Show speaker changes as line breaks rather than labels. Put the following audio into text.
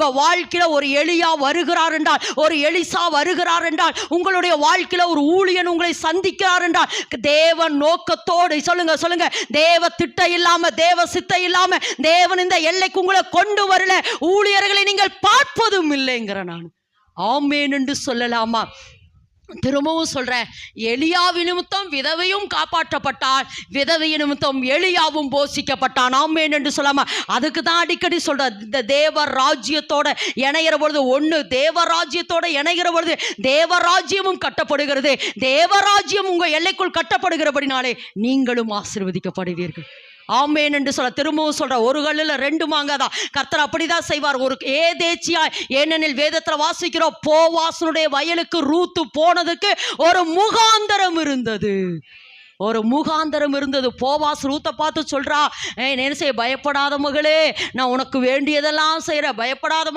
உங்கள் வாழ்க்கையில் ஒரு எலியா வருகிறார் என்றால், ஒரு எலிசா வருகிறார் என்றால், உங்களுடைய வாழ்க்கையில் ஒரு ஊழியன் உங்களை சந்திக்கிறார் என்றால், தேவன் நோக்கத்தோடு சொல்லுங்க, தேவ திட்டம் இல்லாம, தேவ சித்தம் இல்லாம தேவன் இந்த எல்லைக்கு உங்களை கொண்டு வரல. ஊழியர்களை நீங்கள் பார்ப்பதும் இல்லைங்கிற நான் ஆமேன் என்று சொல்லலாமா? திரும்பவும் சொல்றேன், எலியாவின் நிமித்தம் விதவையும் காப்பாற்றப்பட்டாள், விதவை நிமித்தம் எலியாவும் போஷிக்கப்பட்டான். ஆமேன் என்று சொல்லாம, அதுக்கு தான் அடிக்கடி சொல்ற, இந்த தேவ ராஜ்யத்தோட இணைகிற பொழுது, ஒன்று தேவராஜ்யத்தோட இணைகிற பொழுது தேவராஜ்யமும் கட்டப்படுகிறது. தேவராஜ்யம் உங்க எல்லைக்குள் கட்டப்படுகிறபடினாலே நீங்களும் ஆசீர்வதிக்கப்படுவீர்கள். ஆமேன் என்று சொல்ல திரும்பவும் சொல்ற, ஒரு கல்லில் ரெண்டு மாங்காதான். கர்த்தர் அப்படிதான் செய்வார். ஒரு ஏதேச்சியா, ஏனெனில் வேதத்தில் வாசிக்கிறோம், போவாசனுடைய வயலுக்கு ரூத்து போனதுக்கு ஒரு முகாந்தரம் இருந்தது. போவாஸ் ரூத்தை பார்த்து சொல்றா, என்ன செய்ய, பயப்படாத மகளே, நான் உனக்கு வேண்டியதெல்லாம் செய்யற, பயப்படாத